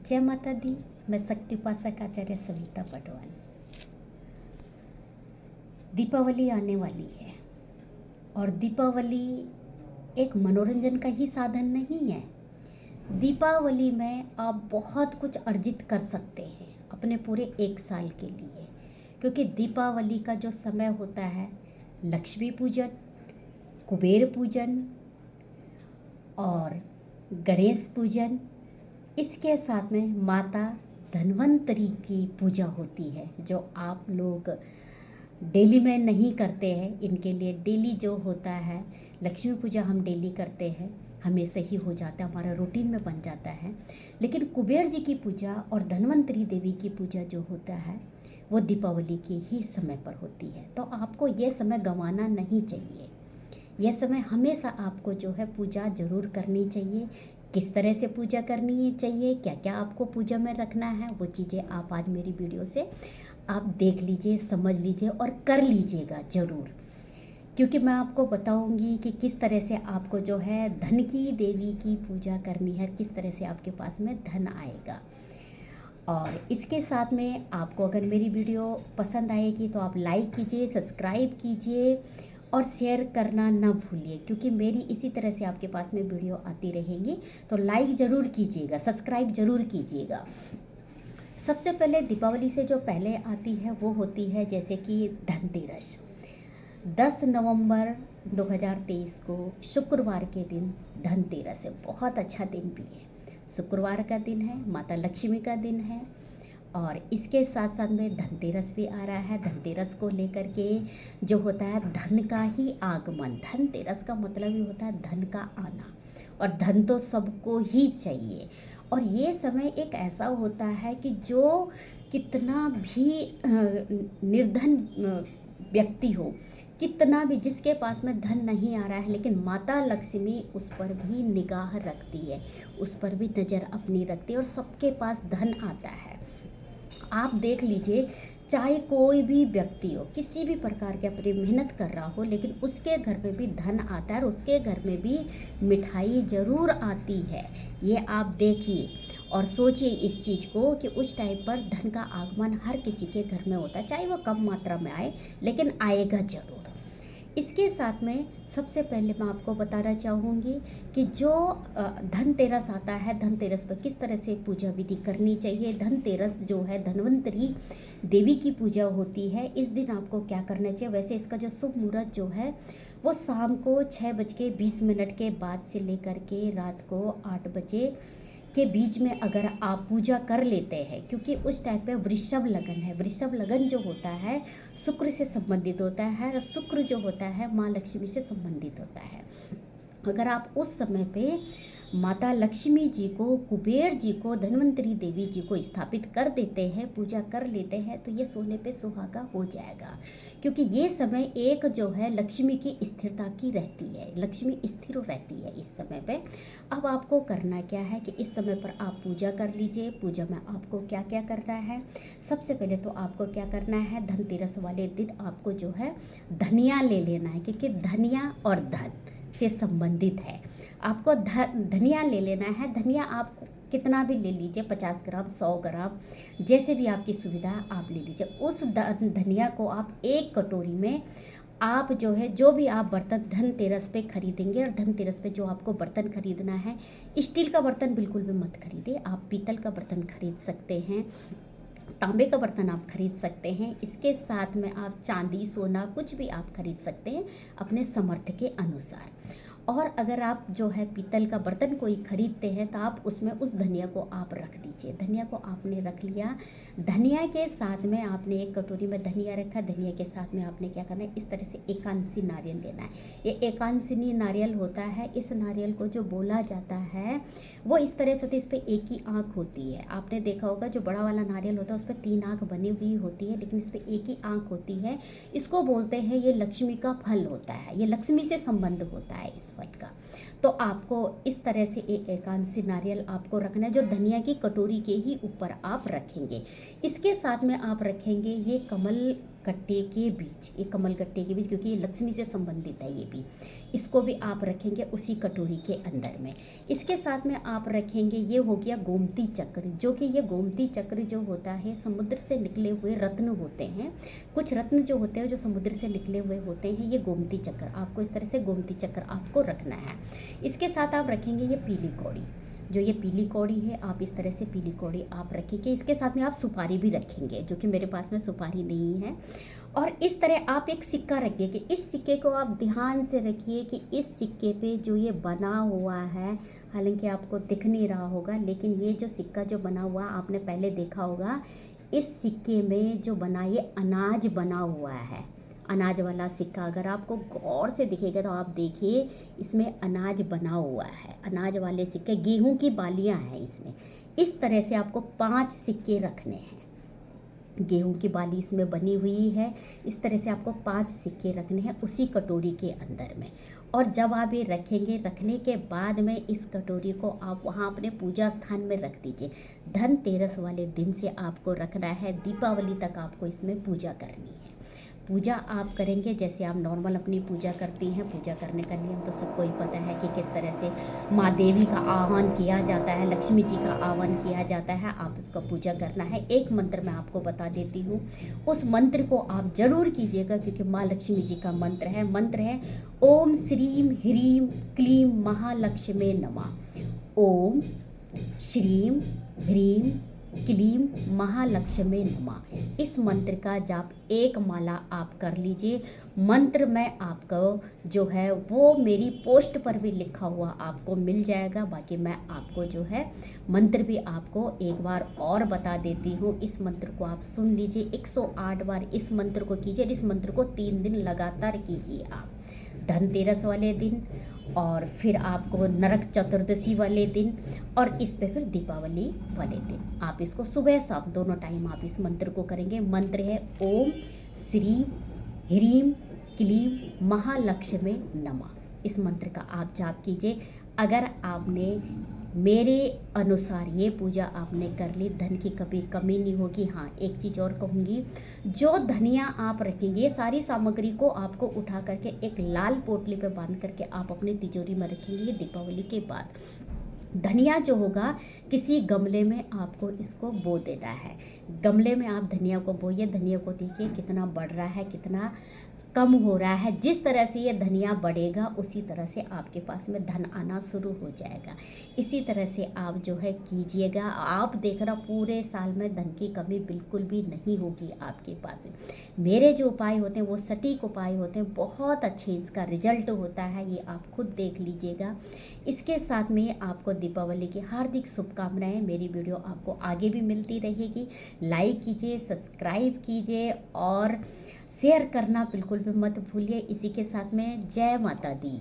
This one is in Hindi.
जय माता दी। मैं शक्ति उपासक आचार्य सविता पटवाल। दीपावली आने वाली है और दीपावली एक मनोरंजन का ही साधन नहीं है। दीपावली में आप बहुत कुछ अर्जित कर सकते हैं अपने पूरे एक साल के लिए, क्योंकि दीपावली का जो समय होता है लक्ष्मी पूजन, कुबेर पूजन और गणेश पूजन, इसके साथ में माता धन्वंतरी की पूजा होती है जो आप लोग डेली में नहीं करते हैं। इनके लिए डेली जो होता है लक्ष्मी पूजा हम डेली करते हैं, हमेशा ही हो जाता है, हमारा रूटीन में बन जाता है। लेकिन कुबेर जी की पूजा और धन्वंतरी देवी की पूजा जो होता है वो दीपावली के ही समय पर होती है। तो आपको ये समय गंवाना नहीं चाहिए। यह समय हमेशा आपको जो है पूजा ज़रूर करनी चाहिए। किस तरह से पूजा करनी चाहिए, क्या क्या आपको पूजा में रखना है, वो चीज़ें आप आज मेरी वीडियो से आप देख लीजिए, समझ लीजिए और कर लीजिएगा ज़रूर। क्योंकि मैं आपको बताऊंगी कि किस तरह से आपको जो है धन की देवी की पूजा करनी है, किस तरह से आपके पास में धन आएगा। और इसके साथ में आपको अगर मेरी वीडियो पसंद आएगी तो आप लाइक कीजिए, सब्सक्राइब कीजिए और शेयर करना ना भूलिए, क्योंकि मेरी इसी तरह से आपके पास में वीडियो आती रहेंगी। तो लाइक ज़रूर कीजिएगा, सब्सक्राइब ज़रूर कीजिएगा। सबसे पहले दीपावली से जो पहले आती है वो होती है जैसे कि धनतेरस। 10 नवंबर 2023 को शुक्रवार के दिन धनतेरस है। बहुत अच्छा दिन भी है, शुक्रवार का दिन है, माता लक्ष्मी का दिन है और इसके साथ साथ में धनतेरस भी आ रहा है। धनतेरस को लेकर के जो होता है धन का ही आगमन। धनतेरस का मतलब ही होता है धन का आना, और धन तो सबको ही चाहिए। और ये समय एक ऐसा होता है कि जो कितना भी निर्धन व्यक्ति हो, कितना भी जिसके पास में धन नहीं आ रहा है, लेकिन माता लक्ष्मी उस पर भी निगाह रखती है, उस पर भी नज़र अपनी रखती है और सबके पास धन आता है। आप देख लीजिए, चाहे कोई भी व्यक्ति हो, किसी भी प्रकार के अपनी मेहनत कर रहा हो, लेकिन उसके घर में भी धन आता है और उसके घर में भी मिठाई ज़रूर आती है। ये आप देखिए और सोचिए इस चीज़ को कि उस टाइम पर धन का आगमन हर किसी के घर में होता है, चाहे वो कम मात्रा में आए लेकिन आएगा ज़रूर। इसके साथ में सबसे पहले मैं आपको बताना चाहूँगी कि जो धनतेरस आता है, धनतेरस पर किस तरह से पूजा विधि करनी चाहिए। धनतेरस जो है धन्वंतरी देवी की पूजा होती है। इस दिन आपको क्या करना चाहिए, वैसे इसका जो शुभ मुहूर्त जो है वो शाम को 6:20 के बाद से लेकर के रात को 8 बजे के बीच में अगर आप पूजा कर लेते हैं, क्योंकि उस टाइम पे वृषभ लगन है। वृषभ लगन जो होता है शुक्र से संबंधित होता है और शुक्र जो होता है माँ लक्ष्मी से संबंधित होता है। अगर आप उस समय पे माता लक्ष्मी जी को, कुबेर जी को, धन्वंतरी देवी जी को स्थापित कर देते हैं, पूजा कर लेते हैं, तो ये सोने पे सुहागा हो जाएगा। क्योंकि ये समय एक जो है लक्ष्मी की स्थिरता की रहती है, लक्ष्मी स्थिर रहती है इस समय पे। अब आपको करना क्या है कि इस समय पर आप पूजा कर लीजिए। पूजा में आपको क्या क्या करना है, सबसे पहले तो आपको क्या करना है, धनतेरस वाले दिन आपको जो है धनिया ले लेना है, क्योंकि धनिया और धन से संबंधित है। आपको धनिया ले लेना है। धनिया आप कितना भी ले लीजिए, 50 ग्राम, 100 ग्राम, जैसे भी आपकी सुविधा आप ले लीजिए। उस धनिया को आप एक कटोरी में आप जो है, जो भी आप बर्तन धनतेरस पे खरीदेंगे, और धनतेरस पे जो आपको बर्तन खरीदना है, स्टील का बर्तन बिल्कुल भी मत खरीदे, आप पीतल का बर्तन खरीद सकते हैं, तांबे का बर्तन आप खरीद सकते हैं। इसके साथ में आप चांदी, सोना कुछ भी आप खरीद सकते हैं अपने सामर्थ्य के अनुसार। और अगर आप जो है पीतल का बर्तन कोई खरीदते हैं तो आप उसमें उस धनिया को आप रख दीजिए। धनिया को आपने रख लिया, धनिया के साथ में आपने एक कटोरी में धनिया रखा, धनिया के साथ में आपने क्या करना है, इस तरह से एकांशी नारियल लेना है। ये एकांशी नारियल होता है, इस नारियल को जो बोला जाता है वो इस तरह से होती है, इस पर एक ही आँख होती है। आपने देखा होगा जो बड़ा वाला नारियल होता है उस पर 3 आँख बनी हुई होती है, लेकिन इस पर एक ही आँख होती है। इसको बोलते हैं ये लक्ष्मी का फल होता है, ये लक्ष्मी से संबंध होता है इस फल का। तो आपको इस तरह से एक एकांशी नारियल आपको रखना है, जो धनिया की कटोरी के ही ऊपर आप रखेंगे। इसके साथ में आप रखेंगे ये कमल गट्टे के बीज, ये कमल गट्टे के बीज, क्योंकि ये लक्ष्मी से संबंधित है ये भी, इसको भी आप रखेंगे उसी कटोरी के अंदर में। इसके साथ में आप रखेंगे, ये हो गया गोमती चक्र, जो कि ये गोमती चक्र जो होता है समुद्र से निकले हुए रत्न होते हैं। कुछ रत्न जो होते हैं जो समुद्र से निकले हुए होते हैं, ये गोमती चक्र, आपको इस तरह से गोमती चक्र आपको रखना है। इसके साथ आप रखेंगे ये पीली कौड़ी, जो ये पीली कौड़ी है, आप इस तरह से पीली कौड़ी आप रखेंगे। इसके साथ में आप सुपारी भी रखेंगे, जो कि मेरे पास में सुपारी नहीं है। और इस तरह आप एक सिक्का रखिए कि इस सिक्के को आप ध्यान से रखिए कि इस सिक्के पे जो ये बना हुआ है, हालांकि आपको दिख नहीं रहा होगा, लेकिन ये जो सिक्का जो बना हुआ आपने पहले देखा होगा, इस सिक्के में जो बना ये अनाज बना हुआ है, अनाज वाला सिक्का। अगर आपको गौर से दिखेगा तो आप देखिए इसमें अनाज बना हुआ है, अनाज वाले सिक्के, गेहूं की बालियां हैं इसमें। इस तरह से आपको 5 सिक्के रखने हैं, गेहूं की बाली इसमें बनी हुई है, इस तरह से आपको 5 सिक्के रखने हैं उसी कटोरी के अंदर में। और जब आप ये रखेंगे, रखने के बाद में इस कटोरी को आप वहाँ अपने पूजा स्थान में रख दीजिए। धनतेरस वाले दिन से आपको रखना है, दीपावली तक आपको इसमें पूजा करनी है। पूजा आप करेंगे जैसे आप नॉर्मल अपनी पूजा करती हैं। पूजा करने का नियम तो सबको ही पता है कि किस तरह से माँ देवी का आह्वान किया जाता है, लक्ष्मी जी का आह्वान किया जाता है। आप इसका पूजा करना है। एक मंत्र मैं आपको बता देती हूँ, उस मंत्र को आप जरूर कीजिएगा, क्योंकि माँ लक्ष्मी जी का मंत्र है। मंत्र है ओम श्रीम ह्रीम क्लीम महालक्ष्मी नमः। ओम श्रीम ह्रीम क्लीम महालक्ष्मी नमः। इस मंत्र का जाप 1 माला आप कर लीजिए। मंत्र मैं आपको जो है वो मेरी पोस्ट पर भी लिखा हुआ आपको मिल जाएगा। बाकी मैं आपको जो है मंत्र भी आपको एक बार और बता देती हूँ। इस मंत्र को आप सुन लीजिए, 108 बार इस मंत्र को कीजिए। इस मंत्र को 3 दिन लगातार कीजिए आप, धनतेरस वाले दिन, और फिर आपको नरक चतुर्दशी वाले दिन, और इस पे फिर दीपावली वाले दिन। आप इसको सुबह शाम दोनों टाइम आप इस मंत्र को करेंगे। मंत्र है ओम श्रीम ह्रीम क्लीम महालक्ष्मी नमः। इस मंत्र का आप जाप कीजिए। अगर आपने मेरे अनुसार ये पूजा आपने कर ली, धन की कभी कमी नहीं होगी। हाँ, एक चीज़ और कहूँगी, जो धनिया आप रखेंगे, ये सारी सामग्री को आपको उठा करके एक लाल पोटली पे बांध करके आप अपनी तिजोरी में रखेंगे। ये दीपावली के बाद धनिया जो होगा किसी गमले में आपको इसको बो देना है। गमले में आप धनिया को बोइए। धनिया को देखिए कितना बढ़ रहा है, कितना कम हो रहा है। जिस तरह से ये धनिया बढ़ेगा उसी तरह से आपके पास में धन आना शुरू हो जाएगा। इसी तरह से आप जो है कीजिएगा। आप देखना पूरे साल में धन की कमी बिल्कुल भी नहीं होगी आपके पास। मेरे जो उपाय होते हैं वो सटीक उपाय होते हैं, बहुत अच्छे इसका रिजल्ट होता है, ये आप खुद देख लीजिएगा। इसके साथ में आपको दीपावली की हार्दिक शुभकामनाएं। मेरी वीडियो आपको आगे भी मिलती रहेगी। लाइक कीजिए, सब्सक्राइब कीजिए और शेयर करना बिल्कुल भी मत भूलिए। इसी के साथ में जय माता दी।